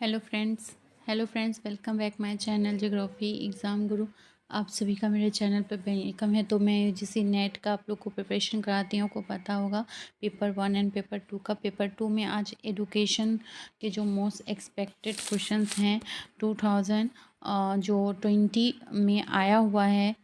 Hello friends welcome back my channel geography exam गुरु। आप सभी का मेरे चैनल पर वेलकम है। तो मैं जिस नेट का आप लोग को प्रिपरेशन कराती हूँ को पता होगा पेपर 1 एंड पेपर 2 का। पेपर 2 में आज एडुकेशन के जो मोस्ट एक्सपेक्टेड क्वेश्चंस हैं 2020 में आया हुआ है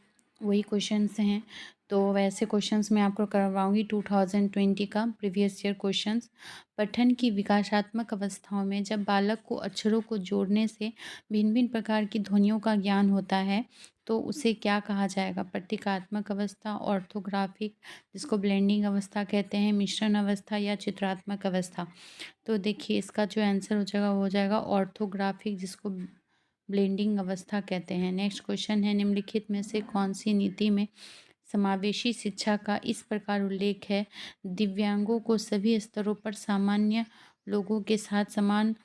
वही क्वेश्चंस हैं। तो वैसे क्वेश्चंस मैं आपको करवाऊंगी 2020 का प्रीवियस ईयर क्वेश्चंस। पठन की विकासात्मक अवस्थाओं में जब बालक को अक्षरों को जोड़ने से भिन्न भिन्न प्रकार की ध्वनियों का ज्ञान होता है तो उसे क्या कहा जाएगा? प्रतीकात्मक अवस्था, ऑर्थोग्राफिक जिसको ब्लेंडिंग अवस्था कहते हैं, मिश्रण अवस्था या चित्रात्मक अवस्था। तो देखिए इसका जो आंसर हो जाएगा वो हो जाएगा ऑर्थोग्राफिक जिसको ब्लेंडिंग अवस्था कहते हैं। नेक्स्ट क्वेश्चन है, निम्नलिखित में से कौन सी नीति में समावेशी शिक्षा का इस प्रकार उल्लेख है? दिव्यांगों को सभी स्तरों पर सामान्य लोगों के साथ समान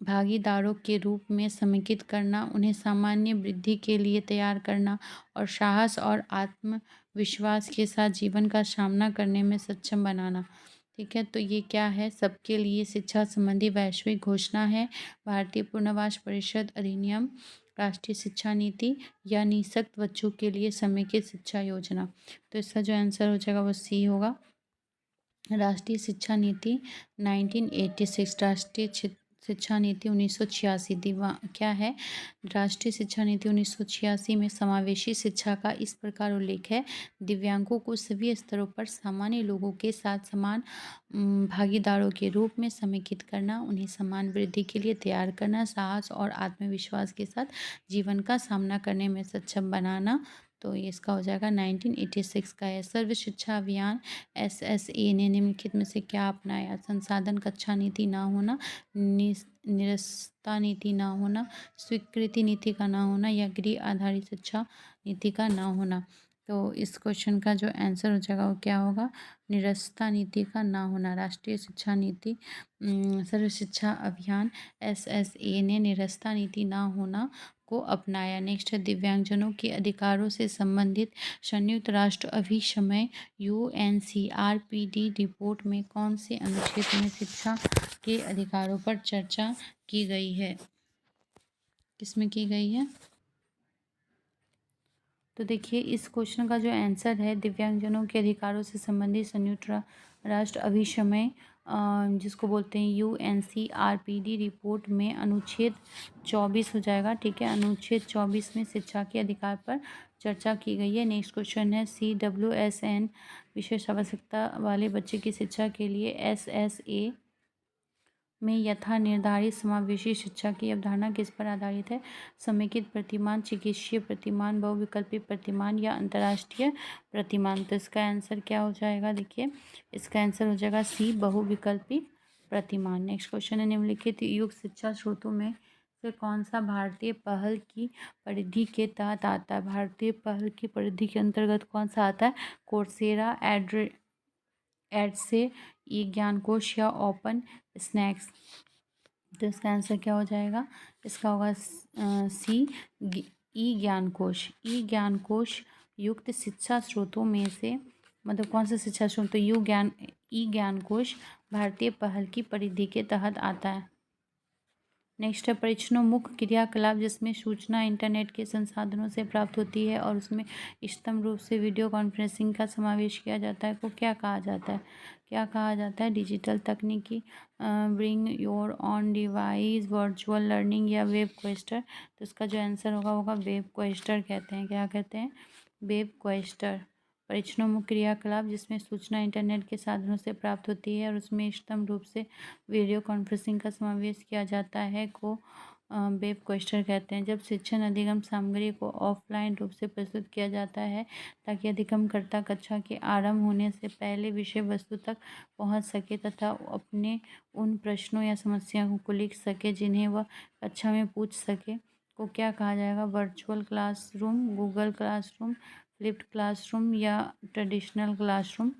भागीदारों के रूप में समेकित करना, उन्हें सामान्य वृद्धि के लिए तैयार करना और साहस और आत्मविश्वास के साथ जीवन का सामना करने में सक्षम बनाना। ठीक है, तो ये क्या है? सबके लिए शिक्षा संबंधी वैश्विक घोषणा है, भारतीय पुनर्वास परिषद अधिनियम, राष्ट्रीय शिक्षा नीति या निःशक्त बच्चों के लिए समेकित शिक्षा योजना। तो इसका जो आंसर हो जाएगा वो सी होगा, राष्ट्रीय शिक्षा नीति 1986। राष्ट्रीय शिक्षा नीति 1986 क्या है? राष्ट्रीय शिक्षा नीति 1986 में समावेशी शिक्षा का इस प्रकार उल्लेख है, दिव्यांगों को सभी स्तरों पर सामान्य लोगों के साथ समान भागीदारों के रूप में समेकित करना, उन्हें समान वृद्धि के लिए तैयार करना, साहस और आत्मविश्वास के साथ जीवन का सामना करने में सक्षम बनाना। तो ये इसका हो जाएगा 1986 का है। सर्व शिक्षा अभियान SSA ने निम्नलिखित में से क्या अपनाया? संसाधन कक्षा नीति ना होना, निरस्ता नीति ना होना, स्वीकृति नीति का ना होना या गृह आधारित शिक्षा नीति का ना होना। तो इस क्वेश्चन का जो आंसर हो जाएगा वो क्या होगा? निरस्ता नीति का ना होना। राष्ट्रीय शिक्षा नीति सर्व शिक्षा अभियान SSA ने निरस्ता नीति ना होना को अपनाया। नेक्स्ट है, दिव्यांगजनों के अधिकारों से संबंधित संयुक्त राष्ट्र अभिसमय UNCRPD रिपोर्ट में कौन से अनुच्छेद में शिक्षा के अधिकारों पर चर्चा की गई है? किसमें की गई है? तो देखिए इस क्वेश्चन का जो आंसर है, दिव्यांगजनों के अधिकारों से संबंधित संयुक्त राष्ट्र अभिसमय जिसको बोलते हैं UNCRPD रिपोर्ट में अनुच्छेद 24 हो जाएगा। ठीक है, अनुच्छेद 24 में शिक्षा के अधिकार पर चर्चा की गई है। नेक्स्ट क्वेश्चन है, CWSN विशेष आवश्यकता वाले बच्चे की शिक्षा के लिए SSA में यथा निर्धारित समावेशी शिक्षा की अवधारणा किस पर आधारित है? समेकित प्रतिमान, चिकित्सीय प्रतिमान, बहुविकल्पी प्रतिमान या अंतर्राष्ट्रीय प्रतिमान। तो इसका आंसर क्या हो जाएगा? देखिए इसका आंसर हो जाएगा सी, बहुविकल्पी प्रतिमान। नेक्स्ट क्वेश्चन है, निम्नलिखित युग शिक्षा स्रोतों में से कौन सा भारतीय पहल की परिधि के तहत आता है? भारतीय पहल की परिधि के अंतर्गत कौन सा आता है? कोर्सेरा, एडसे, ई ज्ञानकोश या ओपन स्नैक्स। तो इसका आंसर क्या हो जाएगा? इसका होगा सी, ई ज्ञानकोश। ई ज्ञानकोश युक्त शिक्षा स्रोतों में से मतलब कौन सा शिक्षा स्रोत? तो ई ज्ञानकोश भारतीय पहल की परिधि के तहत आता है। नेक्स्ट है, परीक्षणोन्मुख क्रियाकलाप जिसमें सूचना इंटरनेट के संसाधनों से प्राप्त होती है और उसमें इष्टतम रूप से वीडियो कॉन्फ्रेंसिंग का समावेश किया जाता है को क्या कहा जाता है? क्या कहा जाता है? डिजिटल तकनीकी, bring your on device, virtual learning या वेब क्वेस्टर। तो इसका जो आंसर होगा वेब क्वेस्टर कहते हैं। क्या कहते हैं? Web quester. परीक्षणोन्मुख क्रियाकलाप जिसमें सूचना इंटरनेट के साधनों से प्राप्त होती है और उसमें इष्टतम रूप से वीडियो कॉन्फ्रेंसिंग का समावेश किया जाता है को वेब क्वेस्टर कहते हैं। जब शिक्षण अधिगम सामग्री को ऑफलाइन रूप से प्रस्तुत किया जाता है ताकि अधिगमकर्ता कक्षा के आरंभ होने से पहले विषय वस्तु तक पहुंच सके तथा अपने उन प्रश्नों या समस्याओं को लिख सके जिन्हें वह कक्षा में पूछ सके को क्या कहा जाएगा? Virtual classroom, Google classroom, flipped classroom या ट्रेडिशनल क्लासरूम।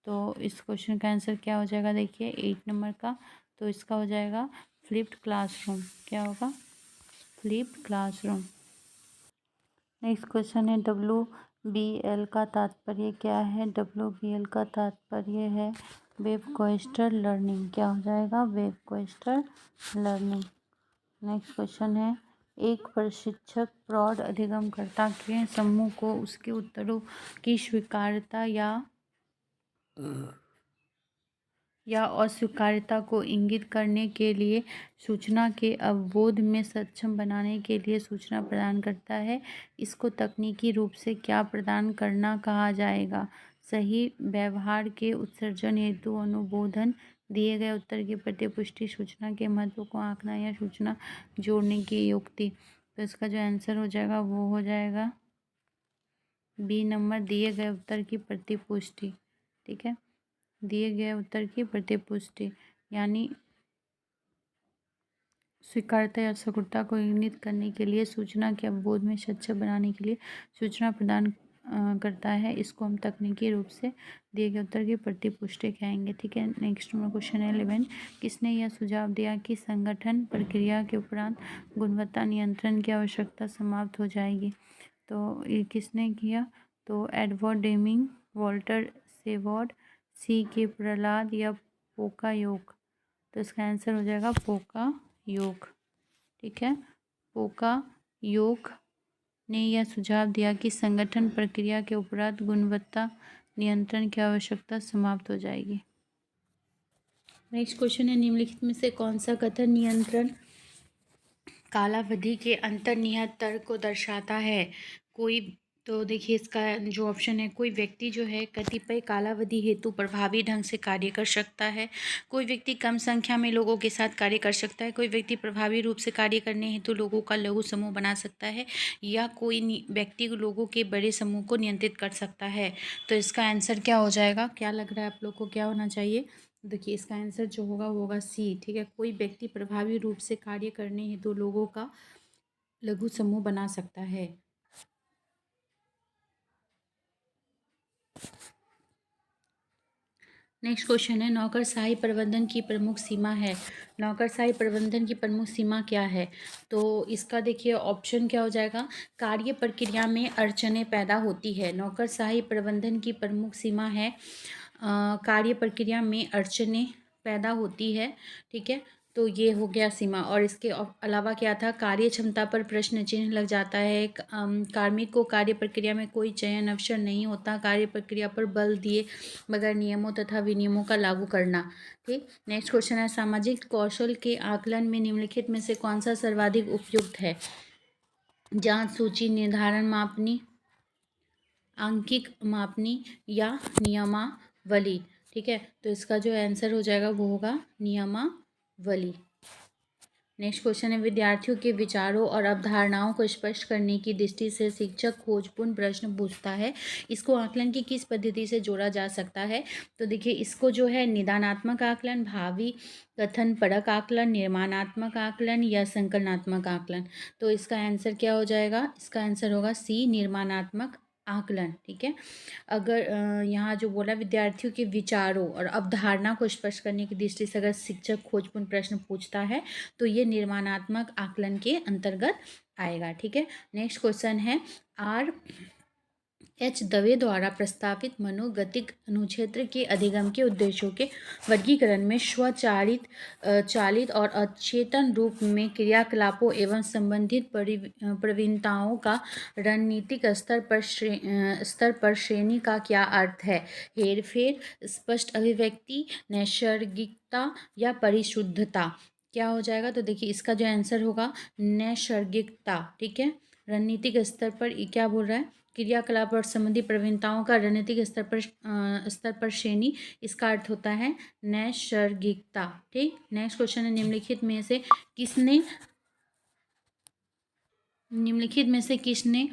तो इस क्वेश्चन का आंसर क्या हो जाएगा? देखिए 8 नंबर का, तो इसका हो जाएगा फ्लिप्ड क्लासरूम। क्या होगा? Flipped classroom. नेक्स्ट क्वेश्चन है, WBL का तात्पर्य क्या है? WBL का तात्पर्य है वेब क्वेस्टर लर्निंग। क्या हो जाएगा? Web quester learning. Next question है, एक प्रशिक्षक प्रौढ़ अधिगमकर्ता के समूह को उसके उत्तरों की स्वीकार्यता या अस्वीकार्यता को इंगित करने के लिए सूचना के अवबोध में सक्षम बनाने के लिए सूचना प्रदान करता है। इसको तकनीकी रूप से क्या प्रदान करना कहा जाएगा? सही व्यवहार के उत्सर्जन हेतु अनुबोधन, दिए गए उत्तर की प्रतिपुष्टि, सूचना के महत्व को आंकना या सूचना जोड़ने की युक्ति। तो इसका जो आंसर हो जाएगा वो हो जाएगा बी नंबर, दिए गए उत्तर की प्रतिपुष्टि। ठीक है, दिए गए उत्तर की प्रतिपुष्टि यानी स्वीकार्यता या असफलता को इंगित करने के लिए सूचना के अवबोध में सक्षम बनाने के लिए सूचना प्रदान करता है। इसको हम तकनीकी रूप से दिए गए उत्तर की प्रतिपुष्टि कहेंगे। ठीक है, नेक्स्ट नंबर क्वेश्चन है 11। किसने यह सुझाव दिया कि संगठन प्रक्रिया के उपरांत गुणवत्ता नियंत्रण की आवश्यकता समाप्त हो जाएगी? तो ये किसने किया? तो एडवर्ड डेमिंग, वॉल्टर सेवॉर्ड, सी के प्रहलाद या पोका योग। तो इसका आंसर हो जाएगा पोका योग। ठीक है, पोका योग ने यह सुझाव दिया कि संगठन प्रक्रिया के उपरांत गुणवत्ता नियंत्रण की आवश्यकता समाप्त हो जाएगी। नेक्स्ट क्वेश्चन है, निम्नलिखित में से कौन सा कथन नियंत्रण कालावधि के अंतर्निहित तर्क को दर्शाता है? कोई, तो देखिए इसका जो ऑप्शन है, कोई व्यक्ति जो है कतिपय कालावधि हेतु प्रभावी ढंग से कार्य कर सकता है, कोई व्यक्ति कम संख्या में लोगों के साथ कार्य कर सकता है, कोई व्यक्ति प्रभावी रूप से कार्य करने हेतु लोगों का लघु समूह बना सकता है, या कोई व्यक्ति लोगों के बड़े समूह को नियंत्रित कर सकता है। तो इसका आंसर क्या हो जाएगा? क्या लग रहा है आप लोग को, क्या होना चाहिए? देखिए इसका आंसर जो होगा वो होगा सी। ठीक है, कोई व्यक्ति प्रभावी रूप से कार्य करने हेतु लोगों का लघु समूह बना सकता है। नेक्स्ट क्वेश्चन है, नौकरशाही प्रबंधन की प्रमुख सीमा है। नौकरशाही प्रबंधन की प्रमुख सीमा क्या है? तो इसका देखिए ऑप्शन क्या हो जाएगा? कार्य प्रक्रिया में अड़चनें पैदा होती है। नौकरशाही प्रबंधन की प्रमुख सीमा है कार्य प्रक्रिया में अड़चनें पैदा होती है। ठीक है, तो ये हो गया सीमा। और इसके अलावा क्या था? कार्य क्षमता पर प्रश्न चिन्ह लग जाता है। कार्मिक को कार्य प्रक्रिया में कोई चयन अवसर नहीं होता। कार्य प्रक्रिया पर बल दिए बगैर नियमों तथा विनियमों का लागू करना। ठीक, नेक्स्ट क्वेश्चन है, सामाजिक कौशल के आकलन में निम्नलिखित में से कौन सा सर्वाधिक उपयुक्त है? जांच, सूची, निर्धारण, मापनी, आंकिक, मापनी या नियमावली। ठीक है, तो इसका जो आंसर हो जाएगा वो होगा नियमावली। नेक्स्ट क्वेश्चन है, विद्यार्थियों के विचारों और अवधारणाओं को स्पष्ट करने की दृष्टि से शिक्षक खोजपूर्ण प्रश्न पूछता है। इसको आकलन की किस पद्धति से जोड़ा जा सकता है? तो देखिए इसको जो है निदानात्मक आकलन, भावी कथन परक आकलन, निर्माणात्मक आकलन या संकलनात्मक आकलन। तो इसका आंसर क्या हो जाएगा? इसका आंसर होगा सी, निर्माणात्मक आकलन। ठीक है, अगर यहाँ जो बोला विद्यार्थियों के विचारों और अवधारणा को स्पष्ट करने की दृष्टि से अगर शिक्षक खोजपूर्ण प्रश्न पूछता है तो ये निर्माणात्मक आकलन के अंतर्गत आएगा। ठीक है, नेक्स्ट क्वेश्चन है, आर एच दवे द्वारा प्रस्तावित मनोगतिक अनुक्षेत्र के अधिगम के उद्देश्यों के वर्गीकरण में स्वचालित, चालित और अचेतन रूप में क्रियाकलापों एवं संबंधित प्रवीणताओं का रणनीतिक स्तर पर श्रेणी का क्या अर्थ है? हेरफेर, स्पष्ट अभिव्यक्ति, नैसर्गिकता या परिशुद्धता। क्या हो जाएगा? तो देखिए इसका जो आंसर होगा नैसर्गिकता। ठीक है, रणनीतिक स्तर पर ये क्या बोल रहा है? क्रियाकलाप और संबंधी प्रवीणताओं का रणनीतिक स्तर पर श्रेणी, इसका अर्थ होता है नैसर्गिकता। ठीक, नेक्स्ट क्वेश्चन है, निम्नलिखित में से किसने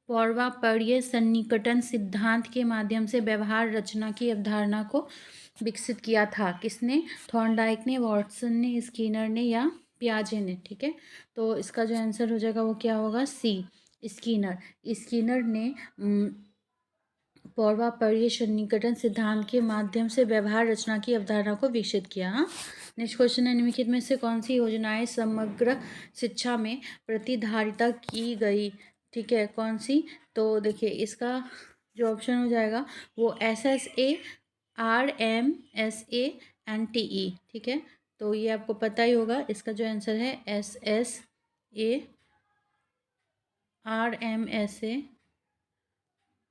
पौर्वापर्य सन्निकटन सिद्धांत के माध्यम से व्यवहार रचना की अवधारणा को विकसित किया था? किसने? थॉर्नडाइक ने, वॉटसन ने, स्किनर ने या पियाजे ने? ठीक है, तो इसका जो आंसर हो जाएगा वो क्या होगा? सी, स्किनर। स्किनर ने पौर्वापर्य सन्निकटन सिद्धांत के माध्यम से व्यवहार रचना की अवधारणा को विकसित किया। हाँ, नेक्स्ट क्वेश्चन है, निम्नलिखित में से कौन सी योजनाएं समग्र शिक्षा में प्रतिधारिता की गई? ठीक है, कौन सी? तो देखिए इसका जो ऑप्शन हो जाएगा वो SSA, RMSA, NTE। ठीक है, तो ये आपको पता ही होगा, इसका जो आंसर है SSA, RMSA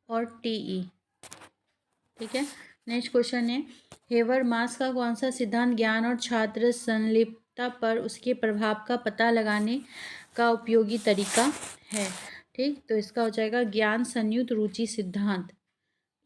और TE। ठीक है। नेक्स्ट क्वेश्चन है, हेबरमास का कौन सा सिद्धांत ज्ञान और छात्र संलिप्तता पर उसके प्रभाव का पता लगाने का उपयोगी तरीका है? ठीक, तो इसका हो जाएगा ज्ञान संयुक्त रुचि सिद्धांत।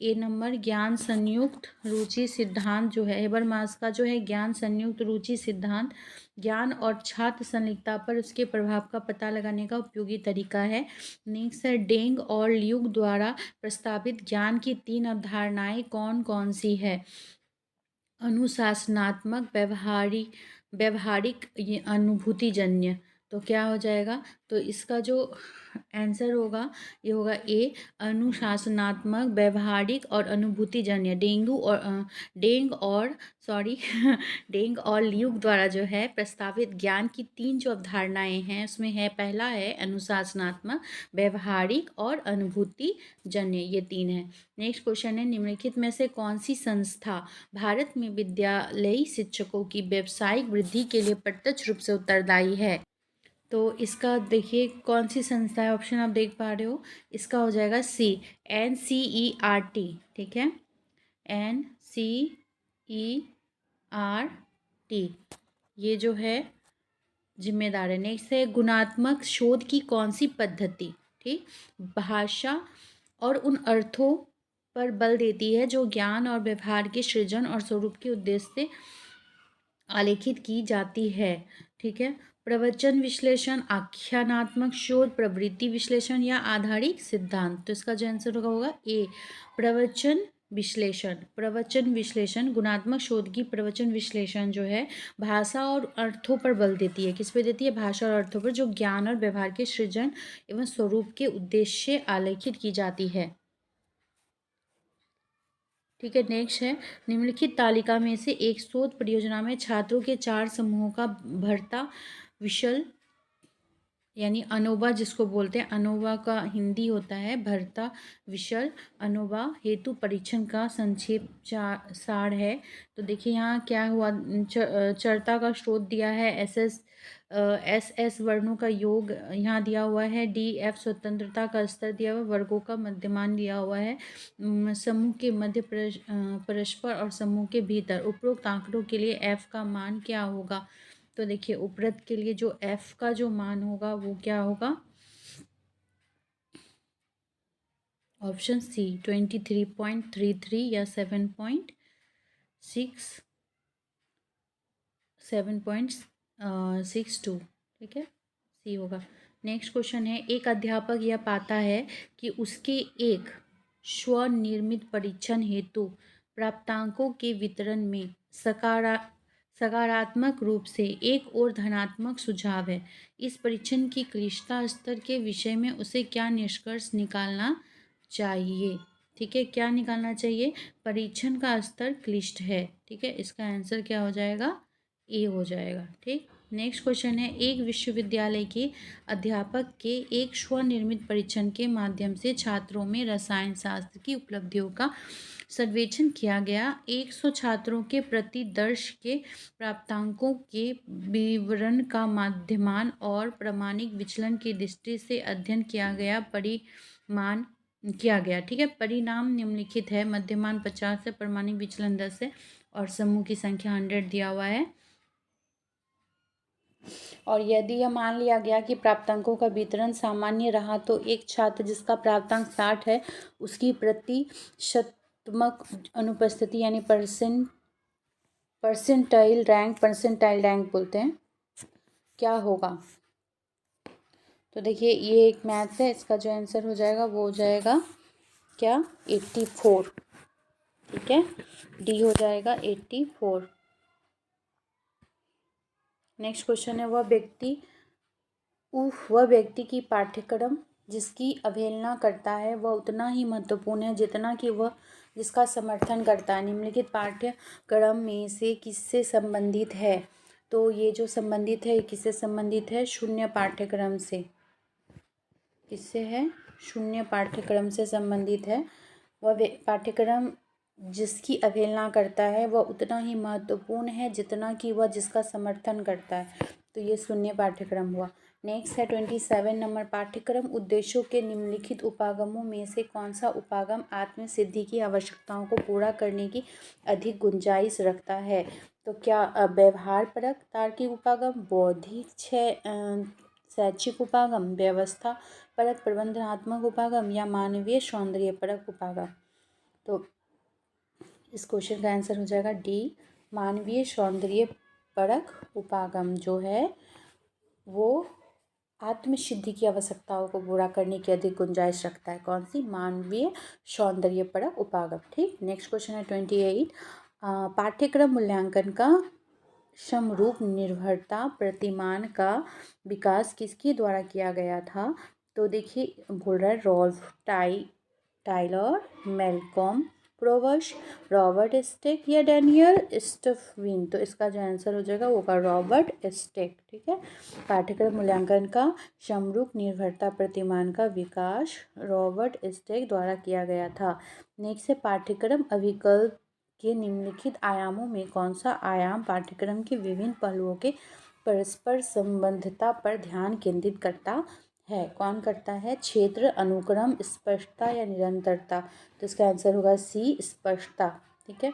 ए नंबर, ज्ञान संयुक्त रुचि सिद्धांत जो है हेबरमास का, जो है ज्ञान संयुक्त रुचि सिद्धांत ज्ञान और छात्र संलिप्तता पर उसके प्रभाव का पता लगाने का उपयोगी तरीका है। नेक्स्ट है, डेंग और ल्यूक द्वारा प्रस्तावित ज्ञान की 3 अवधारणाएं कौन कौन सी है? अनुशासनात्मक, व्यवहारिक, ये अनुभूतिजन्य। तो क्या हो जाएगा? तो इसका जो आंसर होगा, ये होगा ए, अनुशासनात्मक, व्यवहारिक और अनुभूतिजन्य। डेंग और सॉरी डेंग और ल्यूक द्वारा जो है प्रस्तावित ज्ञान की 3 जो अवधारणाएं हैं, उसमें है, पहला है अनुशासनात्मक, व्यवहारिक और अनुभूतिजन्य, ये 3 है। नेक्स्ट क्वेश्चन है, निम्नलिखित में से कौन सी संस्था भारत में विद्यालयी शिक्षकों की व्यावसायिक वृद्धि के लिए प्रत्यक्ष रूप से उत्तरदायी है? तो इसका देखिए कौन सी संस्था है, ऑप्शन आप देख पा रहे हो, इसका हो जाएगा सी, NCERT। ठीक है, NCERT, ये जो है जिम्मेदार है। नेक्स्ट है, गुणात्मक शोध की कौन सी पद्धति, ठीक, भाषा और उन अर्थों पर बल देती है जो ज्ञान और व्यवहार के सृजन और स्वरूप के उद्देश्य से आलेखित की जाती है? ठीक है, प्रवचन विश्लेषण, आख्यानात्मक शोध, प्रवृत्ति विश्लेषण या आधारिक सिद्धांत? तो इसका जो आंसर होगा ए, प्रवचन विश्लेषण। प्रवचन विश्लेषण, गुणात्मक शोध की प्रवचन विश्लेषण जो है भाषा और अर्थों पर बल देती है। किस पे देती है? भाषा और अर्थों पर, जो ज्ञान और व्यवहार के सृजन एवं स्वरूप के उद्देश्य से आलेखित की जाती है। ठीक है, नेक्स्ट है, निम्नलिखित तालिका में से एक शोध परियोजना में छात्रों के 4 समूहों का भर्ता विशल यानी अनोवा, जिसको बोलते हैं, अनोवा का हिंदी होता है भर्ता विशल अनोवा हेतु परीक्षण का संक्षेप सार है। तो देखिए यहाँ क्या हुआ, चरता का स्रोत दिया है, एस वर्णों का योग यहाँ दिया हुआ है, DF स्वतंत्रता का स्तर दिया हुआ है, वर्गों का मध्यमान दिया हुआ है, समूह के मध्य परस्पर और समूह के भीतर उपरोक्त आंकड़ों के लिए F का मान क्या होगा? तो देखिए उपरोक्त के लिए जो F का जो मान होगा वो क्या होगा? ऑप्शन सी, 23.33 या 7.62। ठीक है, सी होगा। नेक्स्ट क्वेश्चन है, एक अध्यापक यह पाता है कि उसके एक स्वनिर्मित परीक्षण हेतु प्राप्तांकों के वितरण में सकारात्मक रूप से एक और धनात्मक सुझाव है। इस परीक्षण की क्लिष्टता स्तर के विषय में उसे क्या निष्कर्ष निकालना चाहिए? ठीक है, क्या निकालना चाहिए? परीक्षण का स्तर क्लिष्ट है। ठीक है, इसका आंसर क्या हो जाएगा? ए हो जाएगा। ठीक, नेक्स्ट क्वेश्चन है, एक विश्वविद्यालय के अध्यापक के एक स्वनिर्मित परीक्षण के माध्यम से छात्रों में रसायन शास्त्र की उपलब्धियों का सर्वेक्षण किया गया। 100 छात्रों के प्रति दर्श के प्राप्तांकों के विवरण का माध्यमान और प्रामाणिक विचलन की दृष्टि से अध्ययन किया गया, परिमाण किया गया। ठीक है, परिणाम निम्नलिखित है, मध्यमान 50 है, प्रामाणिक विचलन 10 है और समूह की संख्या 100 दिया हुआ है। और यदि यह मान लिया गया कि प्राप्तांकों का वितरण सामान्य रहा तो एक छात्र जिसका प्राप्तांक 60 है उसकी प्रतिशतात्मक अनुपस्थिति यानी परसेंटाइल रैंक बोलते हैं, क्या होगा? तो देखिए ये एक मैथ है, इसका जो आंसर हो जाएगा वो हो जाएगा क्या? 84। ठीक है, डी हो जाएगा 84। नेक्स्ट क्वेश्चन है, वह व्यक्ति की पाठ्यक्रम जिसकी अवहेलना करता है वह उतना ही महत्वपूर्ण है जितना कि वह जिसका समर्थन करता है। निम्नलिखित पाठ्यक्रम में से किससे संबंधित है? तो ये जो संबंधित है, किससे संबंधित है? शून्य पाठ्यक्रम से। किससे है? शून्य पाठ्यक्रम से संबंधित है। वह पाठ्यक्रम जिसकी अवहेलना करता है वह उतना ही महत्वपूर्ण है जितना कि वह जिसका समर्थन करता है। तो ये शून्य पाठ्यक्रम हुआ। नेक्स्ट है 27 नंबर पाठ्यक्रम उद्देश्यों के निम्नलिखित उपागमों में से कौन सा उपागम आत्मसिद्धि की आवश्यकताओं को पूरा करने की अधिक गुंजाइश रखता है। तो क्या व्यवहार परक तार्किक उपागम, बौद्धिक शैक्षिक उपागम, व्यवस्था परक प्रबंधनात्मक उपागम या मानवीय सौंदर्य परक उपागम। तो इस क्वेश्चन का आंसर हो जाएगा डी, मानवीय सौंदर्य परक उपागम जो है वो आत्मसिद्धि की आवश्यकताओं को पूरा करने की अधिक गुंजाइश रखता है। कौन सी? मानवीय सौंदर्य परक उपागम। ठीक, नेक्स्ट क्वेश्चन है 28, पाठ्यक्रम मूल्यांकन का समरूप निर्भरता प्रतिमान का विकास किसके द्वारा किया गया था। तो देखिए बोल रहा है Ralph Tyler, Malcolm Provus, Robert Stake या डैनियल स्टफविन। तो इसका जो आंसर हो जाएगा वो होगा रॉबर्ट स्टेक। ठीक है, पाठ्यक्रम मूल्यांकन का समरूप निर्भरता प्रतिमान का विकास रॉबर्ट स्टेक द्वारा किया गया था। नेक्स्ट है पाठ्यक्रम अभिकल्प के निम्नलिखित आयामों में कौन सा आयाम पाठ्यक्रम के विभिन्न पहलुओं के परस्पर संबंधता पर ध्यान केंद्रित करता है। कौन करता है? क्षेत्र, अनुक्रम, स्पष्टता या निरंतरता। तो इसका आंसर होगा सी, स्पष्टता। ठीक है,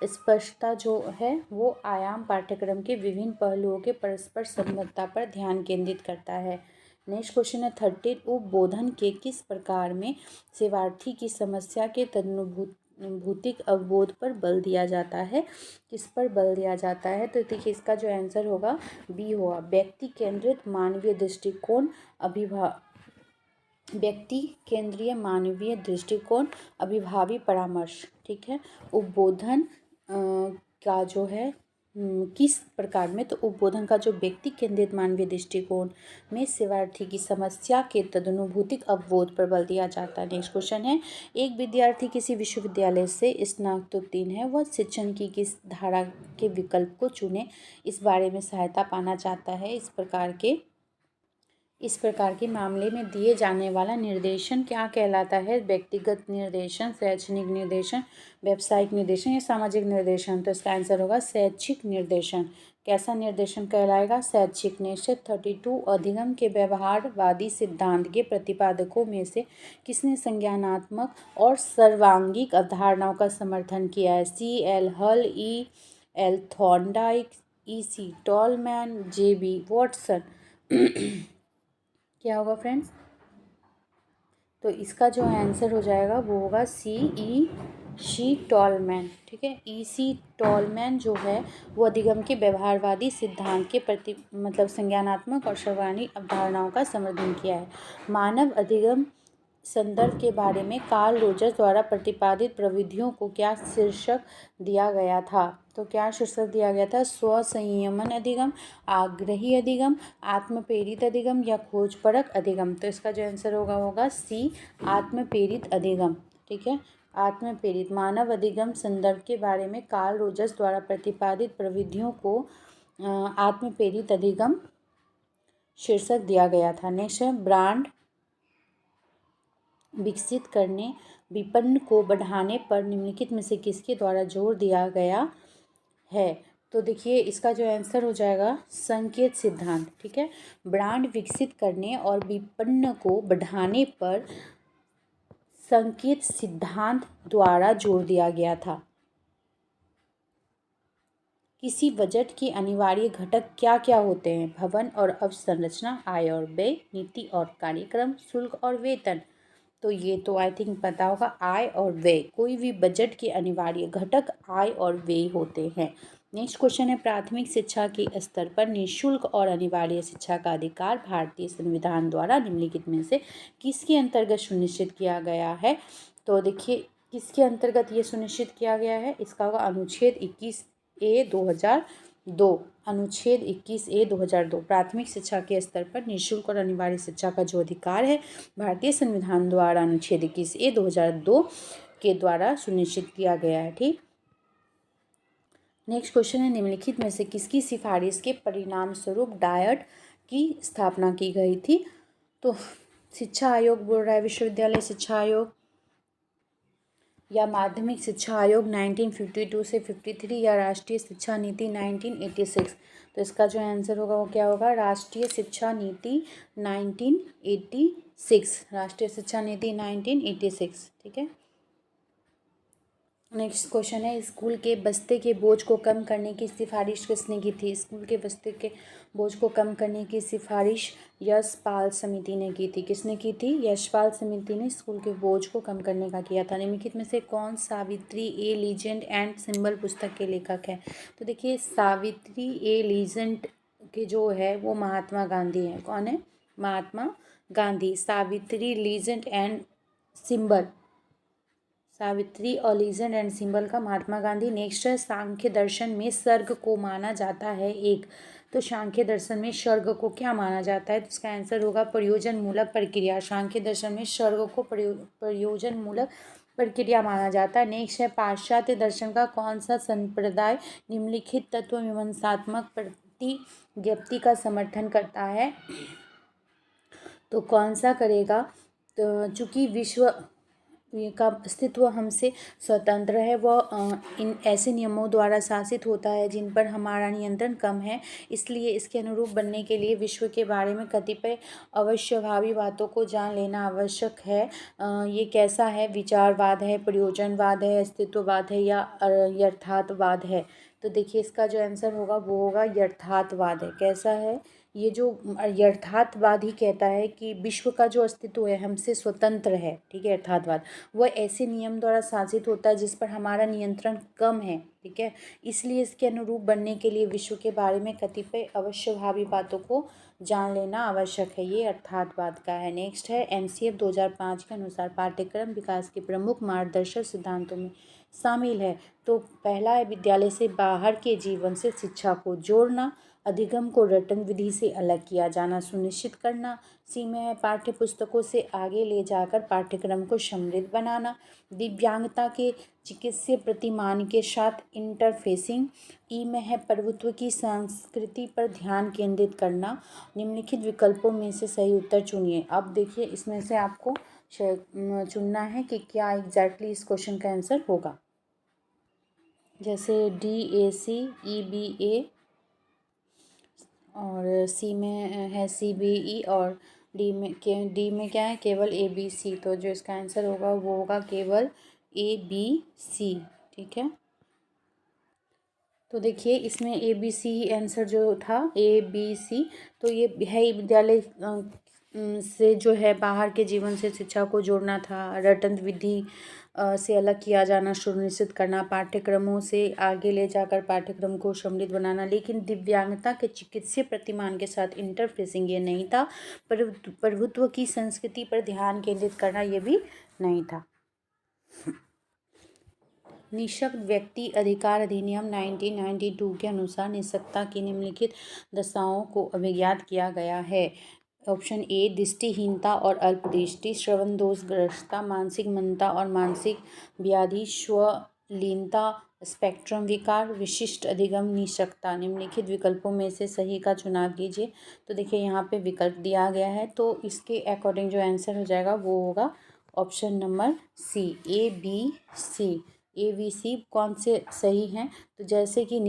स्पष्टता जो है वो आयाम पाठ्यक्रम के विभिन्न पहलुओं के परस्पर संबंधता पर ध्यान केंद्रित करता है। नेक्स्ट क्वेश्चन है 30, उपबोधन के किस प्रकार में सेवार्थी की समस्या के तदनुभूतिक अवबोध पर बल दिया जाता है। किस पर बल दिया जाता है? तो देखिए इसका जो आंसर होगा बी होगा, व्यक्ति केंद्रित मानवीय दृष्टिकोण, व्यक्ति केंद्रीय मानवीय दृष्टिकोण, अभिभावी परामर्श। ठीक है, उपबोधन का जो है किस प्रकार में, तो उपबोधन का जो व्यक्ति केंद्रित मानवीय दृष्टिकोण में सेवार्थी की समस्या के तदनुभूतिक अवबोध पर बल दिया जाता है। नेक्स्ट क्वेश्चन है, एक विद्यार्थी किसी विश्वविद्यालय से स्नातकोत्तीर्ण है, वह शिक्षण की किस धारा के विकल्प को चुने इस बारे में सहायता पाना चाहता है। इस प्रकार के मामले में दिए जाने वाला निर्देशन क्या कहलाता है? व्यक्तिगत निर्देशन, शैक्षणिक निर्देशन, व्यावसायिक निर्देशन या सामाजिक निर्देशन। तो इसका आंसर होगा शैक्षिक निर्देशन। कैसा निर्देशन कहलाएगा? शैक्षिक। नेक्स्ट 32, अधिगम के व्यवहारवादी सिद्धांत के प्रतिपादकों में से किसने संज्ञानात्मक और सर्वांगीण अवधारणाओं का समर्थन किया है? सी एल हल, ई एल थॉर्नडाइक, ई सी टॉलमैन, जे बी वॉटसन। क्या होगा फ्रेंड्स? तो इसका जो आंसर हो जाएगा वो होगा सी टॉलमैन। ठीक है, ई सी टॉलमैन जो है वो अधिगम के व्यवहारवादी सिद्धांत के प्रति संज्ञानात्मक और सर्वांगीण अवधारणाओं का समर्थन किया है। मानव अधिगम संदर्भ के बारे में कार्ल रोजर्स द्वारा प्रतिपादित प्रविधियों को क्या शीर्षक दिया गया था? तो क्या शीर्षक दिया गया था? स्व संयमन अधिगम, आग्रही अधिगम, आत्मप्रेरित अधिगम या खोजपरक अधिगम। तो इसका जो आंसर होगा सी, आत्मप्रेरित अधिगम। ठीक है, आत्मप्रेरित। मानव अधिगम संदर्भ के बारे में कार्ल रोजर्स द्वारा प्रतिपादित प्रविधियों को आत्मप्रेरित अधिगम शीर्षक दिया गया था। नेक्स्ट है, ब्रांड विकसित करने, विपणन को बढ़ाने पर निम्नलिखित में से किसके द्वारा जोर दिया गया है? तो देखिए इसका जो आंसर हो जाएगा संकेत सिद्धांत। ठीक है, ब्रांड विकसित करने और विपणन को बढ़ाने पर संकेत सिद्धांत द्वारा जोर दिया गया था। किसी बजट के अनिवार्य घटक क्या क्या होते हैं? भवन और अवसंरचना, आय और व्यय, नीति और कार्यक्रम, शुल्क और वेतन। तो ये तो आई थिंक पता होगा, आय और व्यय। कोई भी बजट के अनिवार्य घटक आय और व्यय होते हैं। नेक्स्ट क्वेश्चन है, प्राथमिक शिक्षा के स्तर पर निःशुल्क और अनिवार्य शिक्षा का अधिकार भारतीय संविधान द्वारा निम्नलिखित में से किसके अंतर्गत सुनिश्चित किया गया है? तो देखिए किसके अंतर्गत ये सुनिश्चित किया गया है? इसका होगा अनुच्छेद 21A 2002। अनुच्छेद 21A 2002 प्राथमिक शिक्षा के स्तर पर निःशुल्क और अनिवार्य शिक्षा का जो अधिकार है भारतीय संविधान द्वारा अनुच्छेद 21A 2002 के द्वारा सुनिश्चित किया गया है। ठीक, नेक्स्ट क्वेश्चन है, निम्नलिखित में से किसकी सिफारिश के परिणाम स्वरूप डायट की स्थापना की गई थी? तो शिक्षा आयोग बोल रहा है, विश्वविद्यालय शिक्षा आयोग, या माध्यमिक शिक्षा आयोग 1952 से 53 या राष्ट्रीय शिक्षा नीति 1986। तो इसका जो आंसर होगा वो क्या होगा, राष्ट्रीय शिक्षा नीति 1986, राष्ट्रीय शिक्षा नीति 1986। ठीक है। नेक्स्ट क्वेश्चन है, स्कूल के बस्ते के बोझ को कम करने की सिफारिश किसने की थी? स्कूल के बस्ते के बोझ को कम करने की सिफारिश यशपाल समिति ने की थी। किसने की थी? यशपाल समिति ने स्कूल के बोझ को कम करने का किया था। निम्नलिखित में से कौन सावित्री ए लीजेंड एंड सिंबल पुस्तक के लेखक है? तो देखिए, सावित्री ए लीजेंड के जो है वो महात्मा गांधी है। कौन है? Mahatma Gandhi. Savitri legend and symbol, Savitri और लीजेंड एंड सिंबल का महात्मा गांधी। नेक्स्ट है, सांख्य दर्शन में सर्ग को माना जाता है एक। तो सांख्य दर्शन में सर्ग को क्या माना जाता है? तो इसका आंसर होगा प्रयोजन मूलक प्रक्रिया। सांख्य दर्शन में सर्ग को प्रयोजन मूलक प्रक्रिया माना जाता है। नेक्स्ट है, पाश्चात्य दर्शन का कौन सा संप्रदाय निम्नलिखित तत्वमीमांसात्मक प्रतिज्ञप्ति का समर्थन करता है? तो कौन सा करेगा? तो चूंकि विश्व का अस्तित्व हमसे स्वतंत्र है, वह इन ऐसे नियमों द्वारा शासित होता है जिन पर हमारा नियंत्रण कम है, इसलिए इसके अनुरूप बनने के लिए विश्व के बारे में कतिपय अवश्यभावी बातों को जान लेना आवश्यक है। ये कैसा है? विचारवाद है, प्रयोजनवाद है, अस्तित्ववाद है या यथार्थवाद है? तो देखिए, इसका जो आंसर होगा वो होगा यथार्थवाद है। कैसा है? ये जो यथार्थवाद ही कहता है कि विश्व का जो अस्तित्व है हमसे स्वतंत्र है। ठीक है, यथार्थवाद वह ऐसे नियम द्वारा शासित होता है जिस पर हमारा नियंत्रण कम है। ठीक है, इसलिए इसके अनुरूप बनने के लिए विश्व के बारे में कतिपय अवश्यभावी बातों को जान लेना आवश्यक है। ये अर्थातवाद का है। नेक्स्ट है, एनसीएफ 2005 के अनुसार पाठ्यक्रम विकास के प्रमुख मार्गदर्शक सिद्धांतों में शामिल है। तो पहला है, विद्यालय से बाहर के जीवन से शिक्षा को जोड़ना, अधिगम को रटन विधि से अलग किया जाना सुनिश्चित करना। सी में है, पाठ्य पुस्तकों से आगे ले जाकर पाठ्यक्रम को समृद्ध बनाना, दिव्यांगता के चिकित्सीय प्रतिमान के साथ इंटरफेसिंग। ई में है, प्रभुत्व की संस्कृति पर ध्यान केंद्रित करना। निम्नलिखित विकल्पों में से सही उत्तर चुनिए। अब देखिए, इसमें से आपको चुनना है कि क्या एग्जैक्टली इस क्वेश्चन का आंसर होगा। जैसे DAC, EBA और सी में है CBE और डी में क्या है? केवल ABC। तो जो इसका आंसर होगा वो होगा केवल ABC। ठीक है, तो देखिए इसमें ABC आंसर जो था ABC, तो ये है विद्यालय से जो है बाहर के जीवन से शिक्षा को जोड़ना था, रटन विधि से अलग किया जाना सुनिश्चित करना, पाठ्यक्रमों से आगे ले जाकर पाठ्यक्रम को समृद्ध बनाना। लेकिन दिव्यांगता के चिकित्सीय प्रतिमान के साथ इंटरफेसिंग ये नहीं था। प्रभुत्व की संस्कृति पर ध्यान केंद्रित करना ये भी नहीं था। निःशक्त व्यक्ति अधिकार अधिनियम 1992 के अनुसार निःशक्तता की निम्नलिखित दशाओं को अभिज्ञात किया गया है। ऑप्शन ए, दृष्टिहीनता और अल्पदृष्टि, श्रवण दोषग्रस्तता, मानसिक मंदता और मानसिक व्याधि, स्वलीनता, स्पेक्ट्रम विकार, विशिष्ट अधिगम, निःशक्तता। निम्नलिखित विकल्पों में से सही का चुनाव कीजिए। तो देखिए यहाँ पे विकल्प दिया गया है, तो इसके अकॉर्डिंग जो आंसर हो जाएगा वो होगा option number C, ABC। ABC कौन से सही हैं? तो जैसे कि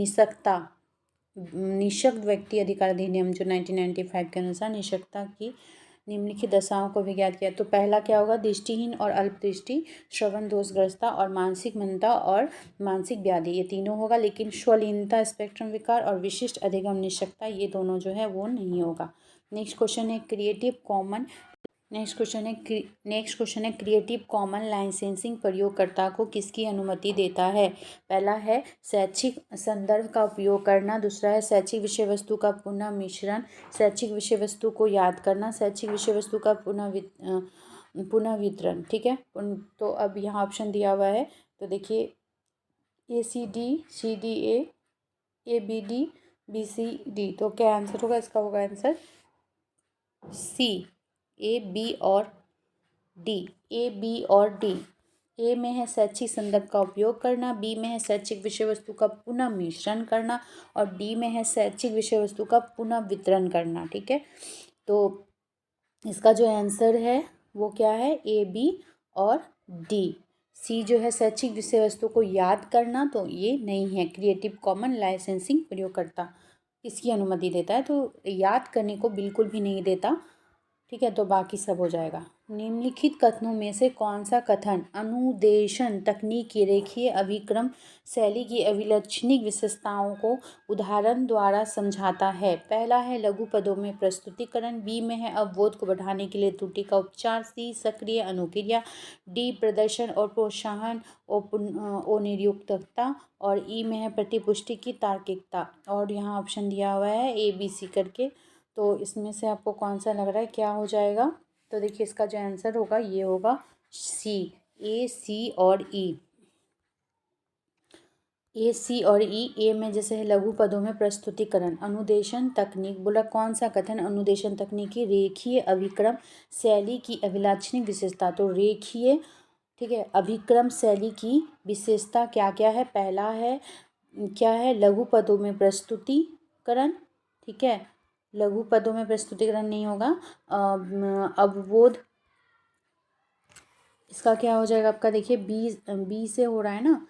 निःशक्त व्यक्ति अधिकार अधिनियम जो 1995 के अनुसार निःशक्तता की निम्नलिखित दशाओं को विज्ञात किया। तो पहला क्या होगा? दृष्टिहीन और अल्पदृष्टि, श्रवण दोषग्रस्तता और मानसिक मंदता और मानसिक व्याधि, ये तीनों होगा। लेकिन स्वलीनता, स्पेक्ट्रम विकार और विशिष्ट अधिगम निःशक्तता ये दोनों जो है वो नहीं होगा। नेक्स्ट क्वेश्चन है क्रिएटिव कॉमन लाइसेंसिंग प्रयोगकर्ता को किसकी अनुमति देता है? पहला है शैक्षिक संदर्भ का उपयोग करना, दूसरा है शैक्षिक विषय वस्तु का पुनः मिश्रण, शैक्षिक विषय वस्तु को याद करना, शैक्षिक विषय वस्तु का पुनः वितरण। ठीक है, तो अब यहाँ ऑप्शन दिया हुआ है, तो देखिए ACD, CDA, ABD, BCD। तो क्या आंसर होगा? इसका होगा आंसर C, A, B और D। A, B और D। A में है शैक्षिक संदर्भ का उपयोग करना, B में है शैक्षिक विषय वस्तु का पुनः मिश्रण करना और D में है शैक्षिक विषय वस्तु का पुनः वितरण करना। ठीक है, तो इसका जो आंसर है वो क्या है? A, B और D। सी जो है शैक्षिक विषय वस्तु को याद करना, तो ये नहीं है। क्रिएटिव कॉमन लाइसेंसिंग प्रयोगकर्ता किसकी अनुमति देता है, तो याद करने को बिल्कुल भी नहीं देता। ठीक है, तो बाकी सब हो जाएगा। निम्नलिखित कथनों में से कौन सा कथन अनुदेशन तकनीक की रेखीय अभिक्रम शैली की अभिलक्षणिक विशेषताओं को उदाहरण द्वारा समझाता है? पहला है लघु पदों में प्रस्तुतिकरण, बी में है अवबोध को बढ़ाने के लिए त्रुटि का उपचार, सी सक्रिय अनुक्रिया, डी प्रदर्शन और प्रोत्साहन और निरुक्तता, और ई में है प्रतिपुष्टि की तार्किकता। और यहाँ ऑप्शन दिया हुआ है ए बी सी करके, तो इसमें से आपको कौन सा लग रहा है क्या हो जाएगा? तो देखिए इसका जो आंसर होगा ये होगा सी, ए सी और ई। ए सी और ई। ए में जैसे है लघु पदों में प्रस्तुतिकरण, अनुदेशन तकनीक, बोला कौन सा कथन अनुदेशन तकनीक की रेखीय अभिक्रम शैली की अभिलाक्षणिक विशेषता, तो रेखीय, ठीक है, अभिक्रम शैली की विशेषता क्या क्या है? पहला है क्या है, लघु पदों में प्रस्तुतिकरण, ठीक है, लघु पदों में प्रस्तुतिकरण नहीं होगा। अवबोध, इसका क्या हो जाएगा आपका? देखिए बी, बी से हो रहा है ना,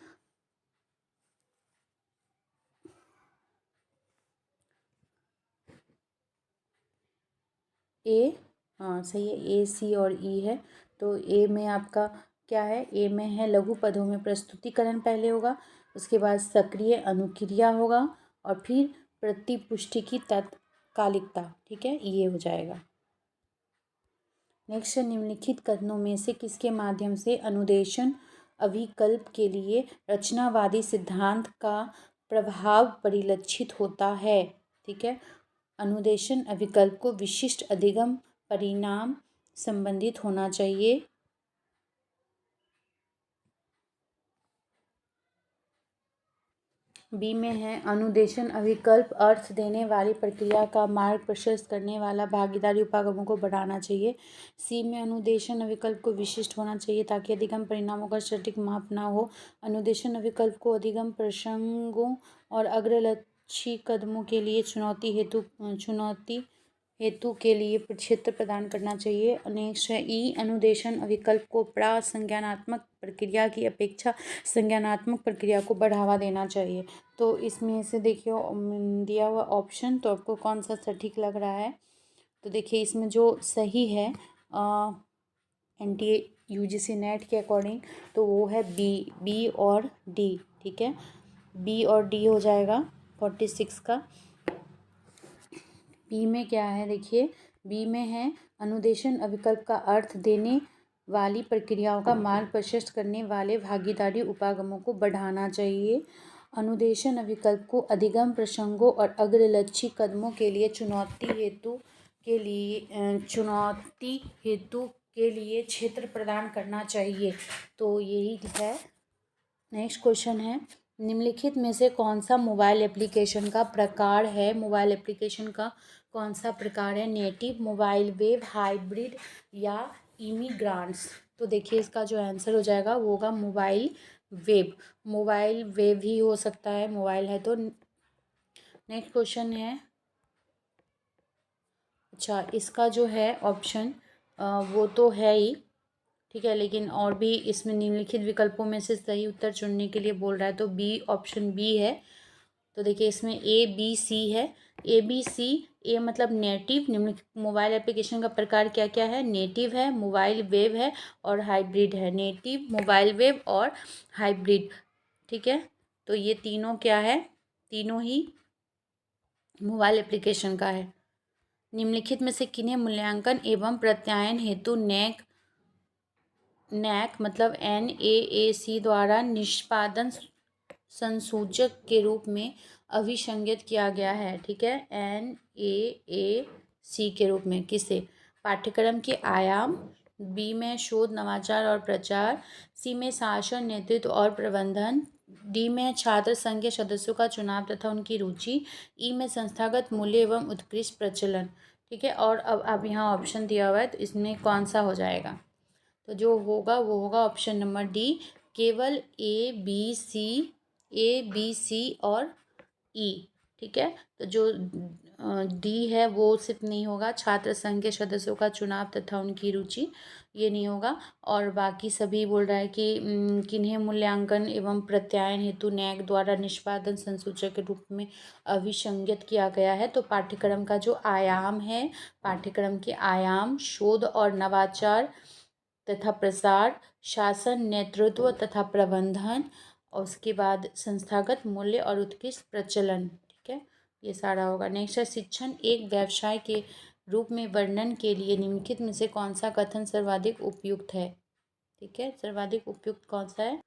ए, हाँ सही है, ए सी और ई है। तो ए में आपका क्या है? ए में है लघु पदों में प्रस्तुतिकरण पहले होगा, उसके बाद सक्रिय अनुक्रिया होगा, और फिर प्रतिपुष्टि की तत्कालिकता, ठीक है, ये हो जाएगा। नेक्स्ट, निम्नलिखित कथनों में से किसके माध्यम से अनुदेशन अभिकल्प के लिए रचनावादी सिद्धांत का प्रभाव परिलक्षित होता है? ठीक है, अनुदेशन अभिकल्प को विशिष्ट अधिगम परिणाम संबंधित होना चाहिए। बी में है अनुदेशन अभिकल्प अर्थ देने वाली प्रक्रिया का मार्ग प्रशस्त करने वाला भागीदारी उपागमों को बढ़ाना चाहिए। सी में अनुदेशन अभिकल्प को विशिष्ट होना चाहिए ताकि अधिगम परिणामों का सटीक माप ना हो। अनुदेशन अभिकल्प को अधिगम प्रसंगों और अग्रलक्षी कदमों के लिए चुनौती हेतु के लिए क्षेत्र प्रदान करना चाहिए। नेक्स्ट है ई, अनुदेशन अभिकल्प को प्रासंज्ञानात्मक प्रक्रिया की अपेक्षा संज्ञानात्मक प्रक्रिया को बढ़ावा देना चाहिए। तो इसमें से देखिए दिया हुआ ऑप्शन, तो आपको कौन सा सटीक लग रहा है? तो देखिए इसमें जो सही है NTA UGC नेट के अकॉर्डिंग, तो वो है बी और डी, ठीक है, बी और डी हो जाएगा 46 का। बी में क्या है? देखिए बी में है अनुदेशन अभिकल्प का अर्थ देने वाली प्रक्रियाओं का मार्ग प्रशस्त करने वाले भागीदारी उपागमों को बढ़ाना चाहिए। अनुदेशन अभिकल्प को अधिगम प्रसंगों और अग्रलक्षी कदमों के लिए चुनौती हेतु के लिए क्षेत्र प्रदान करना चाहिए। तो यही है। नेक्स्ट क्वेश्चन है, निम्नलिखित में से कौन सा मोबाइल एप्लीकेशन का प्रकार है? मोबाइल एप्लीकेशन का कौन सा प्रकार है? नेटिव, मोबाइल वेब, हाइब्रिड या इमिग्रांट्स? तो देखिए इसका जो आंसर हो जाएगा वो होगा मोबाइल वेब। मोबाइल वेब ही हो सकता है, मोबाइल है तो। नेक्स्ट क्वेश्चन है, अच्छा इसका जो है ऑप्शन वो तो है ही, ठीक है, लेकिन और भी इसमें निम्नलिखित विकल्पों में से सही उत्तर चुनने के लिए बोल रहा है, तो बी, ऑप्शन बी है। तो देखिए इसमें ए बी सी है, ए बी सी। ए मतलब नेटिव, निम्नलिखित मोबाइल एप्लीकेशन का प्रकार क्या क्या है? नेटिव है, मोबाइल वेब है और हाइब्रिड है। नेटिव, मोबाइल वेब और हाइब्रिड, ठीक है, तो ये तीनों क्या है? तीनों ही मोबाइल एप्लीकेशन का है। निम्नलिखित में से किन्हें मूल्यांकन एवं प्रत्यायन हेतु नैक मतलब NAAC द्वारा निष्पादन संसूचक के रूप में अभिसंज्ञित किया गया है? ठीक है, NAAC के रूप में किसे? पाठ्यक्रम के आयाम, बी में शोध नवाचार और प्रचार, सी में शासन नेतृत्व और प्रबंधन, डी में छात्र संघ के सदस्यों का चुनाव तथा उनकी रुचि, ई में संस्थागत मूल्य एवं उत्कृष्ट प्रचलन। ठीक है, और अब यहाँ ऑप्शन दिया हुआ है, तो इसमें कौन सा हो जाएगा? तो जो होगा वो होगा ऑप्शन नंबर डी, केवल ए बी सी और ई। ठीक है, तो जो डी है वो सिर्फ नहीं होगा। छात्र संघ के सदस्यों का चुनाव तथा उनकी रुचि, ये नहीं होगा। और बाकी सभी बोल रहा है कि किन्हें मूल्यांकन एवं प्रत्यायन हेतु न्यायिक द्वारा निष्पादन संसूचक के रूप में अभिसंज्ञित किया गया है। तो पाठ्यक्रम का जो आयाम है, पाठ्यक्रम के आयाम शोध और नवाचार तथा प्रसार, शासन, नेतृत्व तथा प्रबंधन, और उसके बाद संस्थागत मूल्य और उत्कृष्ट प्रचलन। ठीक है, ये सारा होगा। नेक्स्ट है शिक्षण एक व्यवसाय के रूप में वर्णन के लिए निम्नलिखित में से कौन सा कथन सर्वाधिक उपयुक्त है। ठीक है, सर्वाधिक उपयुक्त कौन सा है।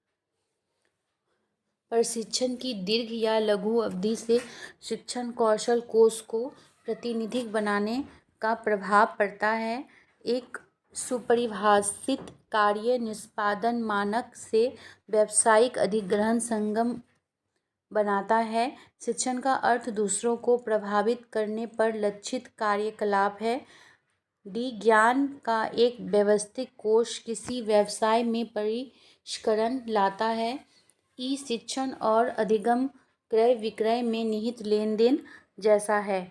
प्रशिक्षण की दीर्घ या लघु अवधि से शिक्षण कौशल कोष को प्रतिनिधिक बनाने का प्रभाव पड़ता है। एक सुपरिभाषित कार्य निष्पादन मानक से व्यावसायिक अधिग्रहण संगम बनाता है। शिक्षण का अर्थ दूसरों को प्रभावित करने पर लक्षित कार्यकलाप है। डी ज्ञान का एक व्यवस्थित कोष किसी व्यवसाय में परिष्करण लाता है। ई शिक्षण और अधिगम क्रय विक्रय में निहित लेन देन जैसा है।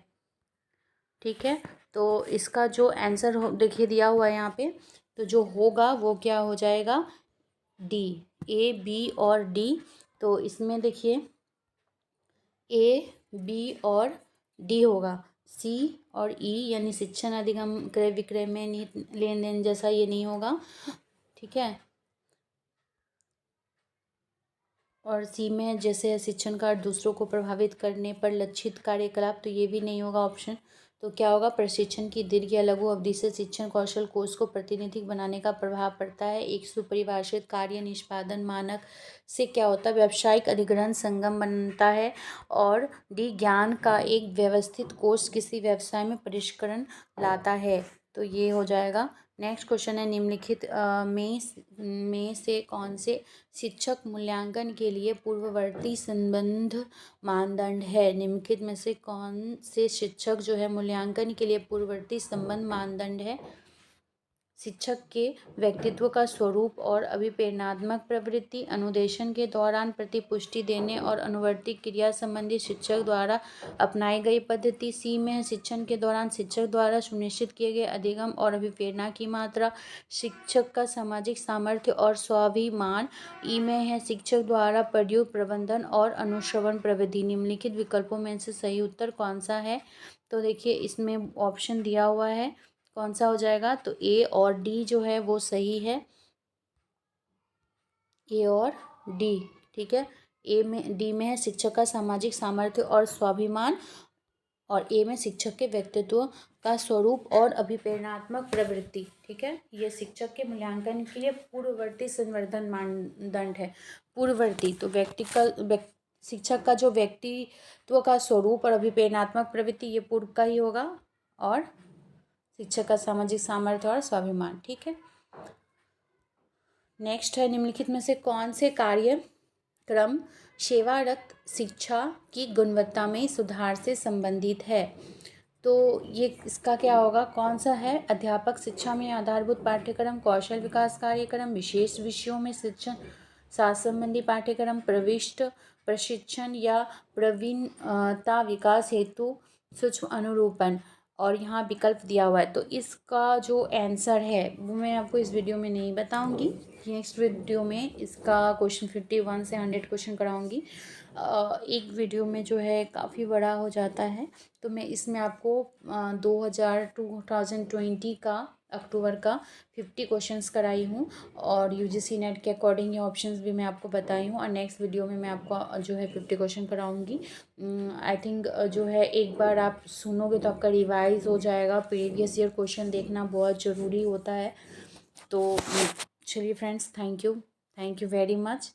ठीक है, तो इसका जो आंसर देखिए दिया हुआ है यहाँ पे, तो जो होगा वो क्या हो जाएगा, डी, ए बी और डी। तो इसमें देखिए ए बी और डी होगा। सी और ई यानी शिक्षण अधिगम क्रय विक्रय में निहित लेन देन जैसा ये नहीं होगा। ठीक है, और सी में जैसे शिक्षण का दूसरों को प्रभावित करने पर लक्षित कार्यकलाप, तो ये भी नहीं होगा ऑप्शन। तो क्या होगा, प्रशिक्षण की दीर्घ या लघु अवधि से शिक्षण कौशल कोष को प्रतिनिधिक बनाने का प्रभाव पड़ता है। एक सुपरिभाषित कार्य निष्पादन मानक से क्या होता है, व्यावसायिक अधिग्रहण संगम बनता है। और डी ज्ञान का एक व्यवस्थित कोष किसी व्यवसाय में परिष्करण लाता है। तो ये हो जाएगा। नेक्स्ट क्वेश्चन है निम्नलिखित में से कौन से शिक्षक मूल्यांकन के लिए पूर्ववर्ती संबंध मानदंड है। निम्नलिखित में से कौन से शिक्षक जो है मूल्यांकन के लिए पूर्ववर्ती संबंध मानदंड है। शिक्षक के व्यक्तित्व का स्वरूप और अभिप्रेरणात्मक प्रवृत्ति, अनुदेशन के दौरान प्रतिपुष्टि देने और अनुवर्ती क्रिया संबंधी शिक्षक द्वारा अपनाई गई पद्धति। सी में है शिक्षण के दौरान शिक्षक द्वारा सुनिश्चित किए गए अधिगम और अभिप्रेरणा की मात्रा, शिक्षक का सामाजिक सामर्थ्य और स्वाभिमान। ई में है शिक्षक द्वारा प्रयुक्त प्रबंधन और अनुश्रवण प्रविधि। निम्नलिखित विकल्पों में से सही उत्तर कौन सा है। तो देखिए इसमें ऑप्शन दिया हुआ है, कौन सा हो जाएगा, तो ए और डी जो है वो सही है, ए और डी। ठीक है, ए में डी में है शिक्षक का सामाजिक सामर्थ्य और स्वाभिमान, और ए में शिक्षक के व्यक्तित्व का स्वरूप और अभिप्रेरणात्मक प्रवृत्ति। ठीक है, ये शिक्षक के मूल्यांकन के लिए पूर्ववर्ती संवर्धन मानदंड है। पूर्ववर्ती तो शिक्षक का जो व्यक्तित्व का स्वरूप और अभिप्रेरणात्मक प्रवृत्ति, ये पूर्व का ही होगा, और शिक्षक का सामाजिक सामर्थ्य और स्वाभिमान। ठीक है, नेक्स्ट है निम्नलिखित में से कौन से कार्यक्रम सेवारत शिक्षा की गुणवत्ता में सुधार से संबंधित है। तो ये इसका क्या होगा, कौन सा है, अध्यापक शिक्षा में आधारभूत पाठ्यक्रम, कौशल विकास कार्यक्रम, विशेष विषयों में शिक्षण, शास्त्र संबंधी पाठ्यक्रम, प्रविष्ट प्रशिक्षण या प्रवीणता विकास हेतु सूक्ष्म अनुरूपण। और यहाँ विकल्प दिया हुआ है। तो इसका जो आंसर है वो मैं आपको इस वीडियो में नहीं बताऊंगी, नेक्स्ट वीडियो में इसका क्वेश्चन 51 से 100 क्वेश्चन कराऊंगी। एक वीडियो में जो है काफ़ी बड़ा हो जाता है, तो मैं इसमें आपको 2020 का अक्टूबर का 50 क्वेश्चंस कराई हूँ, और यूजीसी नेट के अकॉर्डिंग ये ऑप्शंस भी मैं आपको बताई हूँ। और नेक्स्ट वीडियो में मैं आपको जो है 50 क्वेश्चन कराऊंगी। आई थिंक जो है एक बार आप सुनोगे तो आपका रिवाइज हो जाएगा। प्रीवियस ईयर क्वेश्चन देखना बहुत ज़रूरी होता है। तो चलिए friends, thank you very much.